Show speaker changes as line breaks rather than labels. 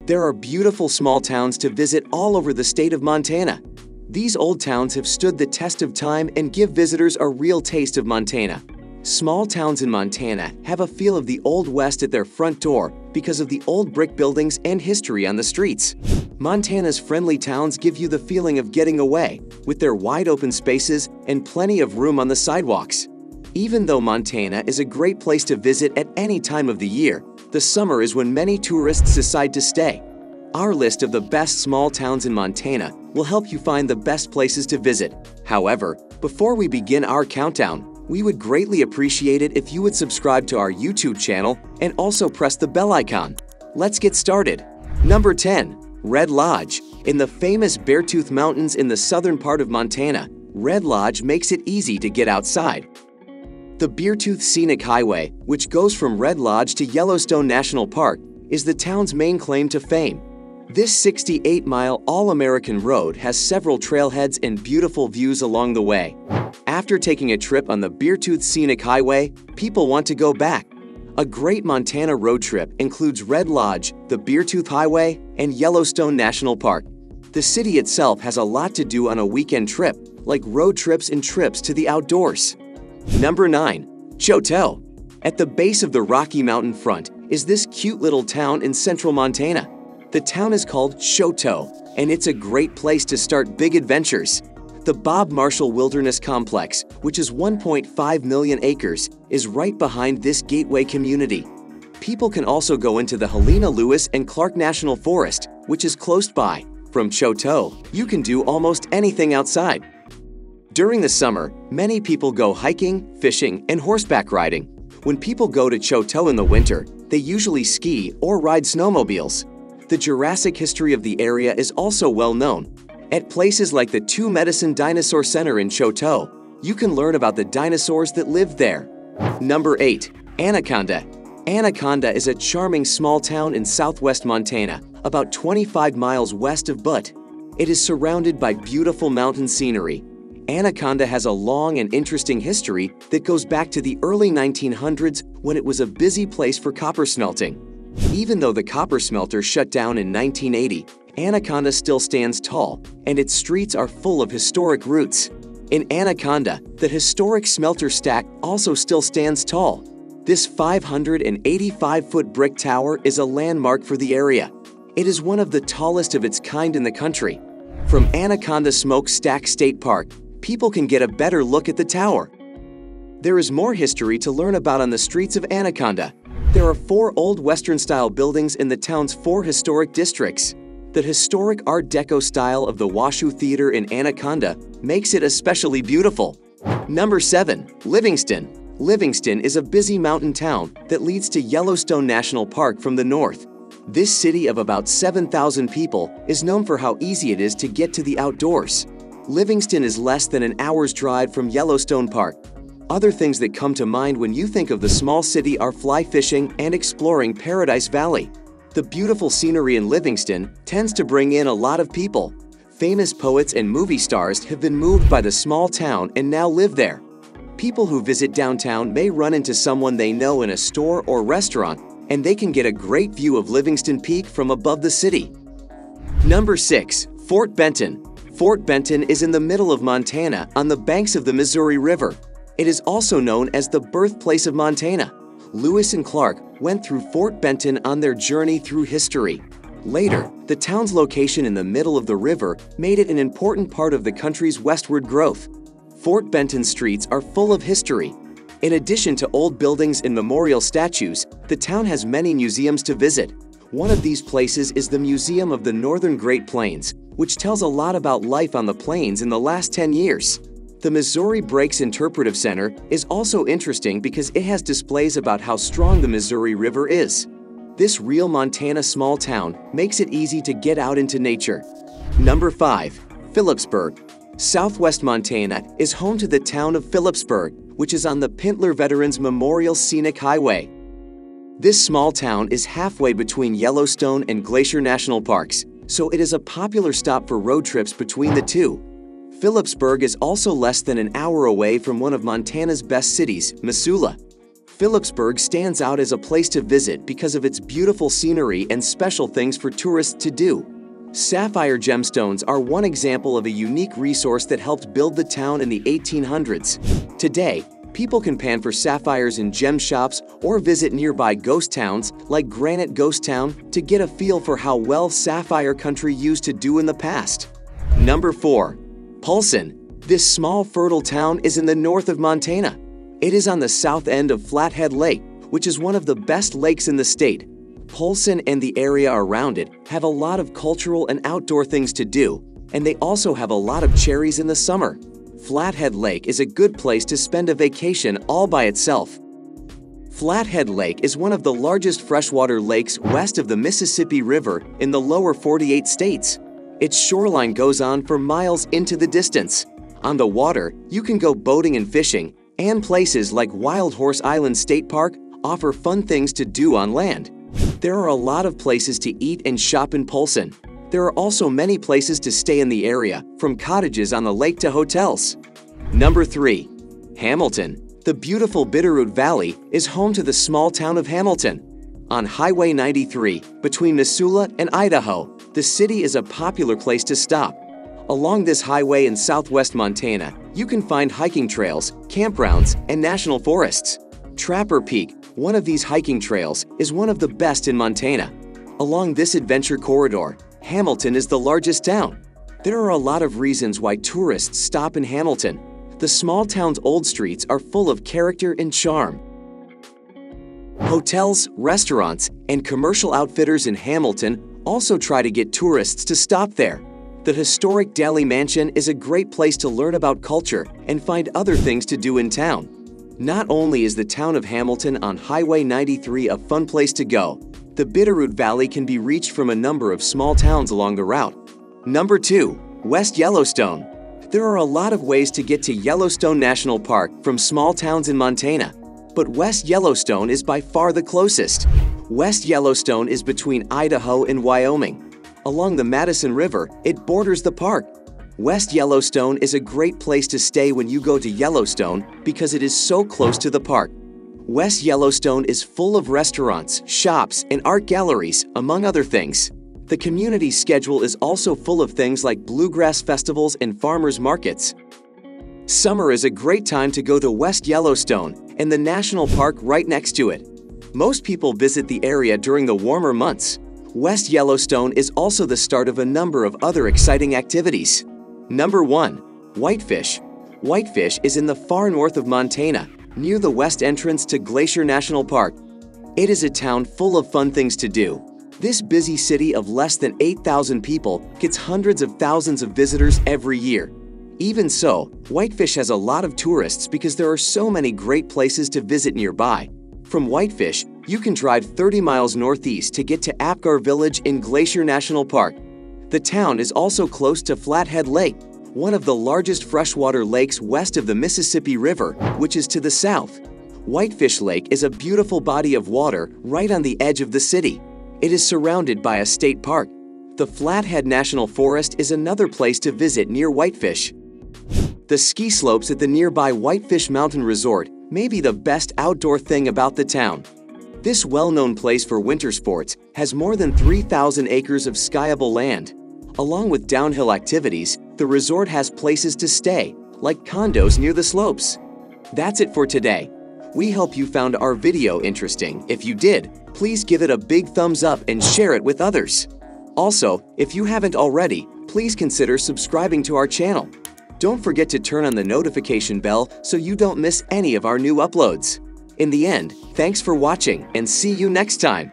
There are beautiful small towns to visit all over the state of Montana. These old towns have stood the test of time and give visitors a real taste of Montana. Small towns in Montana have a feel of the Old West at their front door because of the old brick buildings and history on the streets. Montana's friendly towns give you the feeling of getting away, with their wide open spaces and plenty of room on the sidewalks. Even though Montana is a great place to visit at any time of the year, the summer is when many tourists decide to stay. Our list of the best small towns in Montana will help you find the best places to visit. However, before we begin our countdown, we would greatly appreciate it if you would subscribe to our YouTube channel and also press the bell icon. Let's get started. Number 10. Red Lodge. In the famous Beartooth Mountains in the southern part of Montana, Red Lodge makes it easy to get outside. The Beartooth Scenic Highway, which goes from Red Lodge to Yellowstone National Park, is the town's main claim to fame. This 68-mile all-American road has several trailheads and beautiful views along the way. After taking a trip on the Beartooth Scenic Highway, people want to go back. A great Montana road trip includes Red Lodge, the Beartooth Highway, and Yellowstone National Park. The city itself has a lot to do on a weekend trip, like road trips and trips to the outdoors. Number 9. CHOTEAU. At the base of the Rocky Mountain front is this cute little town in central Montana. The town is called CHOTEAU, and it's a great place to start big adventures. The Bob Marshall Wilderness Complex, which is 1.5 million acres, is right behind this gateway community. People can also go into the Helena Lewis and Clark National Forest, which is close by. From CHOTEAU, you can do almost anything outside. During the summer, many people go hiking, fishing, and horseback riding. When people go to CHOTEAU in the winter, they usually ski or ride snowmobiles. The Jurassic history of the area is also well known. At places like the Two Medicine Dinosaur Center in CHOTEAU, you can learn about the dinosaurs that lived there. Number 8. Anaconda. Anaconda is a charming small town in southwest Montana, about 25 miles west of Butte. It is surrounded by beautiful mountain scenery. Anaconda has a long and interesting history that goes back to the early 1900s when it was a busy place for copper smelting. Even though the copper smelter shut down in 1980, Anaconda still stands tall, and its streets are full of historic roots. In Anaconda, the historic smelter stack also still stands tall. This 585-foot brick tower is a landmark for the area. It is one of the tallest of its kind in the country. From Anaconda Smokestack State Park, people can get a better look at the tower. There is more history to learn about on the streets of Anaconda. There are 4 old Western-style buildings in the town's 4 historic districts. The historic Art Deco style of the Washoe Theater in Anaconda makes it especially beautiful. Number 7. Livingston. Livingston is a busy mountain town that leads to Yellowstone National Park from the north. This city of about 7,000 people is known for how easy it is to get to the outdoors. Livingston is less than an hour's drive from Yellowstone Park. Other things that come to mind when you think of the small city are fly fishing and exploring Paradise Valley. The beautiful scenery in Livingston tends to bring in a lot of people. Famous poets and movie stars have been moved by the small town and now live there. People who visit downtown may run into someone they know in a store or restaurant, and they can get a great view of Livingston Peak from above the city. Number 6. Fort Benton. Fort Benton is in the middle of Montana on the banks of the Missouri River. It is also known as the birthplace of Montana. Lewis and Clark went through Fort Benton on their journey through history. Later, the town's location in the middle of the river made it an important part of the country's westward growth. Fort Benton streets are full of history. In addition to old buildings and memorial statues, the town has many museums to visit. One of these places is the Museum of the Northern Great Plains, which tells a lot about life on the plains in the last 10 years. The Missouri Breaks Interpretive Center is also interesting because it has displays about how strong the Missouri River is. This real Montana small town makes it easy to get out into nature. Number 5. Philipsburg. Southwest Montana is home to the town of Philipsburg, which is on the Pintler Veterans Memorial Scenic Highway. This small town is halfway between Yellowstone and Glacier National Parks, so it is a popular stop for road trips between the two. Philipsburg is also less than an hour away from one of Montana's best cities, Missoula. Philipsburg stands out as a place to visit because of its beautiful scenery and special things for tourists to do. Sapphire gemstones are one example of a unique resource that helped build the town in the 1800s. Today, people can pan for sapphires in gem shops or visit nearby ghost towns like Granite Ghost Town to get a feel for how well Sapphire Country used to do in the past. Number 4. POLSON. This small fertile town is in the north of Montana. It is on the south end of Flathead Lake, which is one of the best lakes in the state. POLSON and the area around it have a lot of cultural and outdoor things to do, and they also have a lot of cherries in the summer. Flathead Lake is a good place to spend a vacation all by itself. Flathead Lake is one of the largest freshwater lakes west of the Mississippi River in the lower 48 states. Its shoreline goes on for miles into the distance. On the water, you can go boating and fishing, and places like Wild Horse Island State Park offer fun things to do on land. There are a lot of places to eat and shop in POLSON. There are also many places to stay in the area, from cottages on the lake to hotels. Number 3. Hamilton. The beautiful Bitterroot Valley is home to the small town of Hamilton. On Highway 93, between Missoula and Idaho, the city is a popular place to stop. Along this highway in southwest Montana, you can find hiking trails, campgrounds, and national forests. Trapper Peak, one of these hiking trails, is one of the best in Montana. Along this adventure corridor, Hamilton is the largest town. There are a lot of reasons why tourists stop in Hamilton. The small town's old streets are full of character and charm. Hotels, restaurants, and commercial outfitters in Hamilton also try to get tourists to stop there. The historic Daly Mansion is a great place to learn about culture and find other things to do in town. Not only is the town of Hamilton on Highway 93 a fun place to go, the Bitterroot Valley can be reached from a number of small towns along the route. Number 2. West Yellowstone. There are a lot of ways to get to Yellowstone National Park from small towns in Montana, but West Yellowstone is by far the closest. West Yellowstone is between Idaho and Wyoming. Along the Madison River, it borders the park. West Yellowstone is a great place to stay when you go to Yellowstone because it is so close to the park. West Yellowstone is full of restaurants, shops, and art galleries, among other things. The community schedule is also full of things like bluegrass festivals and farmers markets. Summer is a great time to go to West Yellowstone and the national park right next to it. Most people visit the area during the warmer months. West Yellowstone is also the start of a number of other exciting activities. Number 1. Whitefish. Whitefish is in the far north of Montana, near the west entrance to Glacier National Park. It is a town full of fun things to do. This busy city of less than 8,000 people gets hundreds of thousands of visitors every year. Even so, Whitefish has a lot of tourists because there are so many great places to visit nearby. From Whitefish, you can drive 30 miles northeast to get to Apgar Village in Glacier National Park. The town is also close to Flathead Lake, one of the largest freshwater lakes west of the Mississippi River, which is to the south. Whitefish Lake is a beautiful body of water right on the edge of the city. It is surrounded by a state park. The Flathead National Forest is another place to visit near Whitefish. The ski slopes at the nearby Whitefish Mountain Resort may be the best outdoor thing about the town. This well-known place for winter sports has more than 3,000 acres of skiable land. Along with downhill activities, the resort has places to stay, like condos near the slopes. That's it for today. We hope you found our video interesting. If you did, please give it a big thumbs up and share it with others. Also, if you haven't already, please consider subscribing to our channel. Don't forget to turn on the notification bell so you don't miss any of our new uploads. In the end, thanks for watching and see you next time.